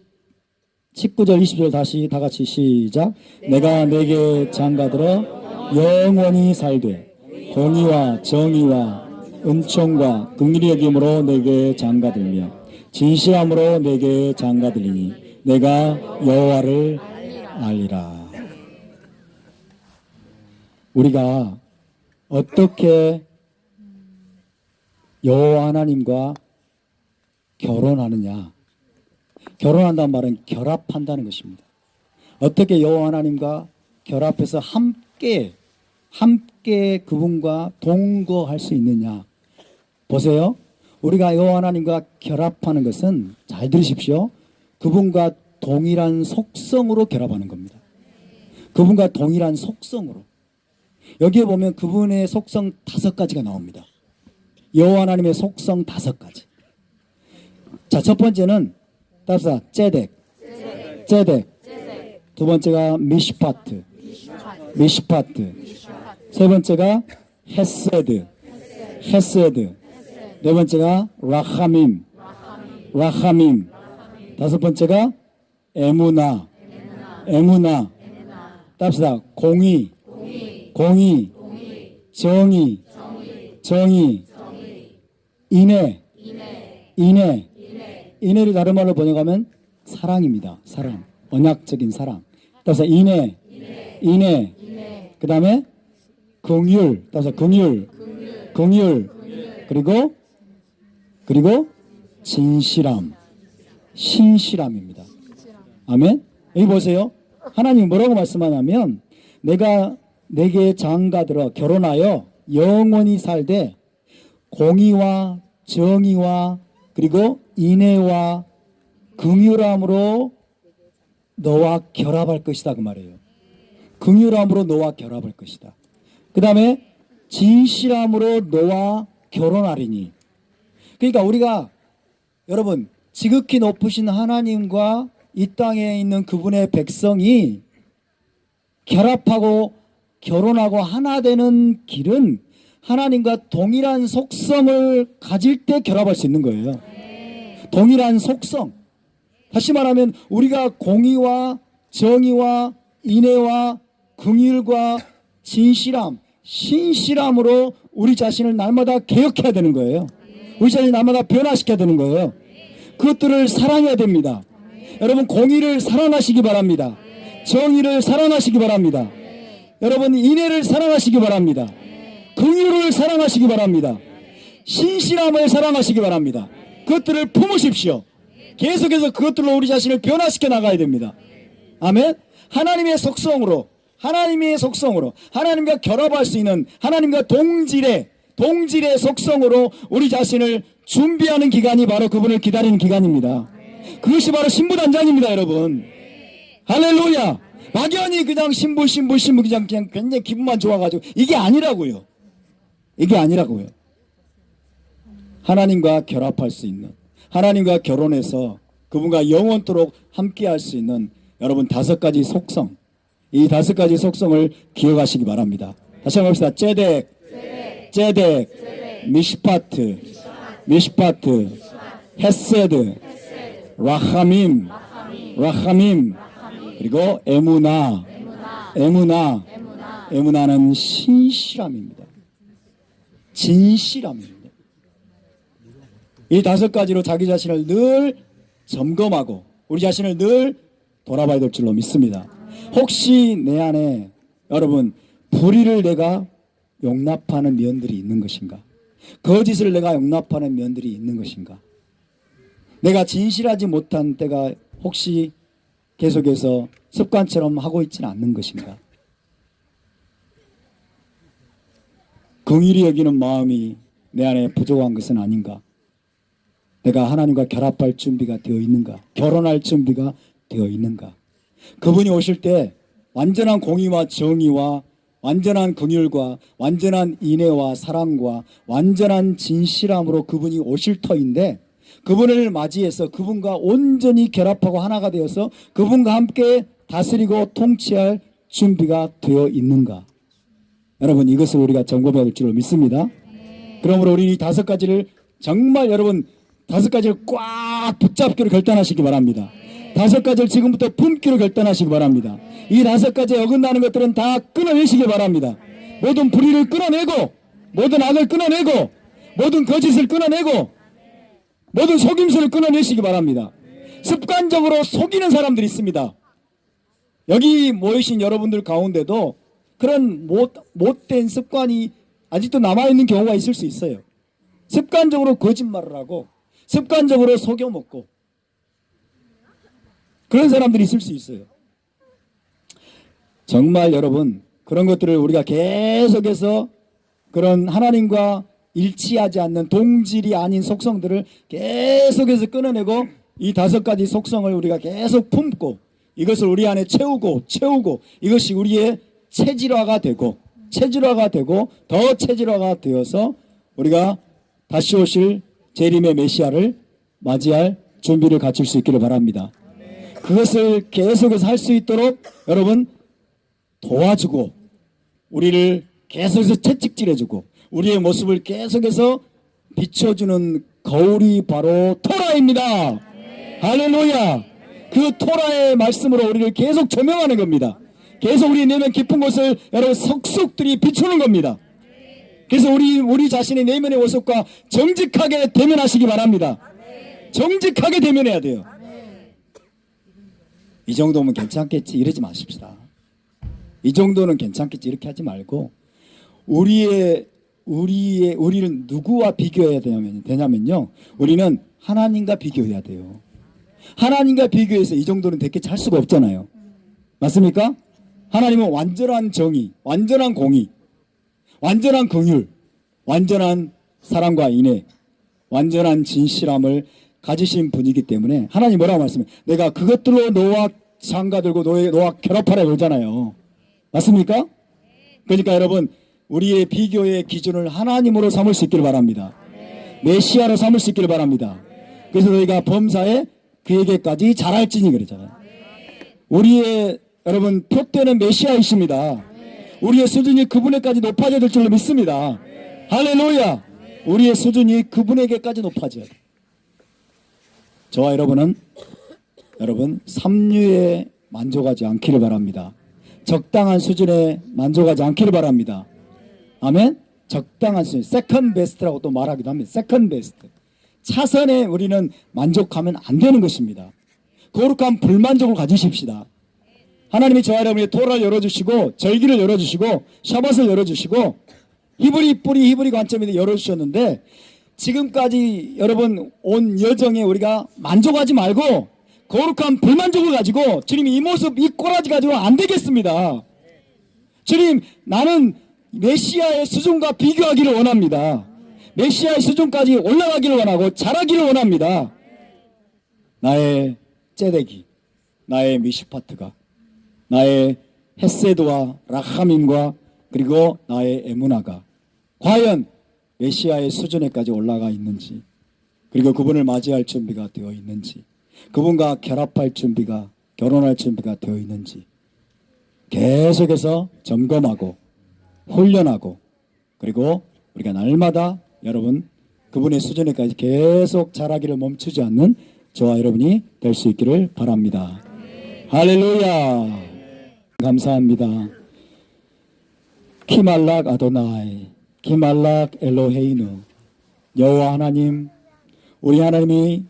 20절 다시 다 같이 시작. 내가 내게 장가들어 영원히 살되 공의와 정의와 은총과 긍휼이 여김으로 내게 장가들며 진실함으로 내게 장가들리니 내가 여호와를 알리라. 우리가 어떻게 여호와 하나님과 결혼하느냐? 결혼한다는 말은 결합한다는 것입니다. 어떻게 여호와 하나님과 결합해서 함께 그분과 동거할 수 있느냐? 보세요. 우리가 여호와 하나님과 결합하는 것은 잘 들으십시오. 그분과 동일한 속성으로 결합하는 겁니다. 그분과 동일한 속성으로. 여기에 보면 그분의 속성 5가지가 나옵니다. 여호와 하나님의 속성 5가지. 자, 첫 번째는 답사 째덱. 두 번째가 미시파트. 세 번째가 헤세드. 네 번째가 라하밈. 다섯 번째가 에무나. 답사 공의. 정의. 인애를 다른 말로 번역하면 사랑입니다. 사랑. 언약적인 사랑. 따라서 인애. 그 다음에 긍휼. 따라서 긍휼. 그리고 진실함. 신실함입니다. 아멘. 여기 보세요. 하나님 뭐라고 말씀하냐면 내게 장가들어 결혼하여 영원히 살되 공의와 정의와 그리고 인애와 긍휼함으로 너와 결합할 것이다 그 말이에요. 긍휼함으로 너와 결합할 것이다. 그 다음에 진실함으로 너와 결혼하리니. 그러니까 우리가 여러분 지극히 높으신 하나님과 이 땅에 있는 그분의 백성이 결합하고 결혼하고 하나 되는 길은 하나님과 동일한 속성을 가질 때 결합할 수 있는 거예요. 동일한 속성. 다시 말하면 우리가 공의와 정의와 인애와 긍휼과 진실함, 신실함으로 우리 자신을 날마다 개혁해야 되는 거예요. 우리 자신을 날마다 변화시켜야 되는 거예요. 그것들을 사랑해야 됩니다. 여러분 공의를 사랑하시기 바랍니다. 정의를 사랑하시기 바랍니다. 여러분 인애를 사랑하시기 바랍니다. 긍휼을 사랑하시기 바랍니다. 신실함을 사랑하시기 바랍니다. 그것들을 품으십시오. 계속해서 그것들로 우리 자신을 변화시켜 나가야 됩니다. 아멘. 하나님의 속성으로 하나님과 결합할 수 있는 하나님과 동질의 속성으로 우리 자신을 준비하는 기간이 바로 그분을 기다리는 기간입니다. 그것이 바로 신부단장입니다, 여러분. 할렐루야. 막연히 그냥 신부 그냥 굉장히 기분만 좋아가지고 이게 아니라고요. 하나님과 결합할 수 있는, 하나님과 결혼해서 그분과 영원토록 함께할 수 있는 여러분 5가지 속성, 이 5가지 속성을 기억하시기 바랍니다. 다시 한번 봅시다. 째덱, 미시파트, 헤세드, 라하밈, 그리고 에무나는 신실함입니다. 진실함입니다. 이 5가지로 자기 자신을 늘 점검하고 우리 자신을 늘 돌아봐야 될 줄로 믿습니다. 혹시 내 안에 여러분 불의를 내가 용납하는 면들이 있는 것인가? 거짓을 내가 용납하는 면들이 있는 것인가? 내가 진실하지 못한 때가 혹시 계속해서 습관처럼 하고 있지는 않는 것인가? 긍휼히 여기는 마음이 내 안에 부족한 것은 아닌가? 내가 하나님과 결합할 준비가 되어 있는가? 결혼할 준비가 되어 있는가? 그분이 오실 때 완전한 공의와 정의와 완전한 긍휼과 완전한 인애와 사랑과 완전한 진실함으로 그분이 오실 터인데 그분을 맞이해서 그분과 온전히 결합하고 하나가 되어서 그분과 함께 다스리고 통치할 준비가 되어 있는가? 여러분 이것을 우리가 점검해야 될 줄로 믿습니다. 그러므로 우리 이 5가지를 정말 여러분 5가지를 꽉 붙잡기로 결단하시기 바랍니다. 5가지를 지금부터 품기로 결단하시기 바랍니다. 이 5가지에 어긋나는 것들은 다 끊어내시기 바랍니다. 모든 불의를 끊어내고 모든 악을 끊어내고 모든 거짓을 끊어내고 모든 속임수를 끊어내시기 바랍니다. 습관적으로 속이는 사람들이 있습니다. 여기 모이신 여러분들 가운데도 그런 못된 습관이 아직도 남아있는 경우가 있을 수 있어요. 습관적으로 거짓말을 하고 습관적으로 속여먹고 그런 사람들이 있을 수 있어요. 정말 여러분 그런 것들을 우리가 계속해서 그런 하나님과 일치하지 않는 동질이 아닌 속성들을 계속해서 끊어내고 이 5가지 속성을 우리가 계속 품고 이것을 우리 안에 채우고 이것이 우리의 체질화가 되고 더 체질화가 되어서 우리가 다시 오실 재림의 메시아를 맞이할 준비를 갖출 수 있기를 바랍니다. 그것을 계속해서 할 수 있도록 여러분 도와주고 우리를 계속해서 채찍질해주고 우리의 모습을 계속해서 비춰주는 거울이 바로 토라입니다. 할렐루야. 그 토라의 말씀으로 우리를 계속 조명하는 겁니다. 계속 우리 내면 깊은 곳을 여러분 석석들이 비추는 겁니다. 그래서 우리 자신의 내면의 모습과 정직하게 대면하시기 바랍니다. 정직하게 대면해야 돼요. 이 정도면 괜찮겠지 이러지 마십시다. 이 정도는 괜찮겠지 이렇게 하지 말고 우리를 누구와 비교해야 되냐면요. 우리는 하나님과 비교해야 돼요. 하나님과 비교해서 이 정도는 됐겠지 할 수가 없잖아요. 맞습니까? 하나님은 완전한 정의, 완전한 공의, 완전한 긍휼, 완전한 사랑과 인애, 완전한 진실함을 가지신 분이기 때문에 하나님 뭐라고 말씀해요? 내가 그것들로 너와 장가들고 너와 결합하라 그러잖아요. 맞습니까? 그러니까 여러분 우리의 비교의 기준을 하나님으로 삼을 수 있기를 바랍니다. 메시아로 삼을 수 있기를 바랍니다. 그래서 너희가 범사에 그에게까지 잘할지니 그러잖아요. 우리의 여러분 표대는 메시아이십니다. 우리의 수준이 그분에게까지 높아져야 될 줄로 믿습니다. 할렐루야. 우리의 수준이 그분에게까지 높아져야 돼요. 저와 여러분은 여러분 삼류에 만족하지 않기를 바랍니다. 적당한 수준에 만족하지 않기를 바랍니다. 아멘. 적당한 수준, 세컨 베스트라고 또 말하기도 합니다. 세컨 베스트. 차선에 우리는 만족하면 안 되는 것입니다. 거룩한 불만족을 가지십시다. 하나님이 저와 여러분의 토라를 열어주시고 절기를 열어주시고 샤밧을 열어주시고 히브리 관점에서 열어주셨는데 지금까지 여러분 온 여정에 우리가 만족하지 말고 거룩한 불만족을 가지고 주님 이 모습 이 꼬라지 가지고 안 되겠습니다. 주님 나는 메시아의 수준과 비교하기를 원합니다. 메시아의 수준까지 올라가기를 원하고 잘하기를 원합니다. 나의 째대기, 나의 미시파트가, 나의 헤세드와 라하민과 그리고 나의 에무나가 과연 메시아의 수준에까지 올라가 있는지, 그리고 그분을 맞이할 준비가 되어 있는지, 그분과 결합할 준비가, 결혼할 준비가 되어 있는지 계속해서 점검하고 훈련하고, 그리고 우리가 날마다 여러분 그분의 수준에까지 계속 자라기를 멈추지 않는 저와 여러분이 될 수 있기를 바랍니다. 할렐루야. 감사합니다. 키말락 아도나이, 키말락 엘로헤이누. 여호와 하나님, 우리 하나님이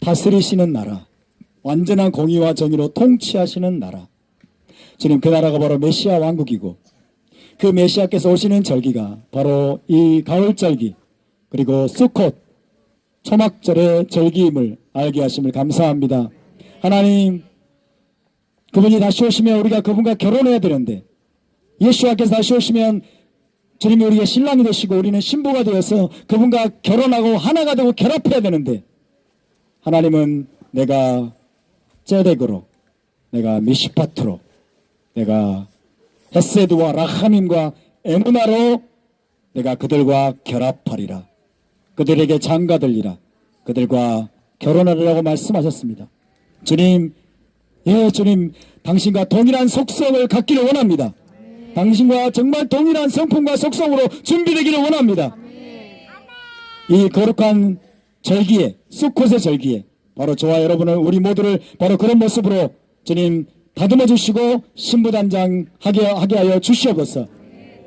다스리시는 나라, 완전한 공의와 정의로 통치하시는 나라. 주님, 그 나라가 바로 메시아 왕국이고 그 메시아께서 오시는 절기가 바로 이 가을절기, 그리고 수콧 초막절의 절기임을 알게 하심을 감사합니다. 하나님, 그분이 다시 오시면 우리가 그분과 결혼해야 되는데, 예수와께서 다시 오시면 주님이 우리의 신랑이 되시고 우리는 신부가 되어서 그분과 결혼하고 하나가 되고 결합해야 되는데, 하나님은 내가 째덱으로, 내가 미시파트로, 내가 헤세드와 라하밈과 에무나로 내가 그들과 결합하리라, 그들에게 장가들리라, 그들과 결혼하리라고 말씀하셨습니다. 주님, 예 주님, 당신과 동일한 속성을 갖기를 원합니다. 당신과 정말 동일한 성품과 속성으로 준비되기를 원합니다. 이 거룩한 절기에, 수콧의 절기에 바로 저와 여러분을, 우리 모두를 바로 그런 모습으로 주님 다듬어 주시고 신부단장 하게 하여 주시옵소서.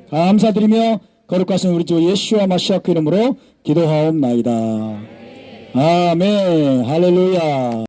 감사드리며 거룩하신 우리 주 예수와 마시아 그 이름으로 기도하옵나이다. 아멘. 할렐루야.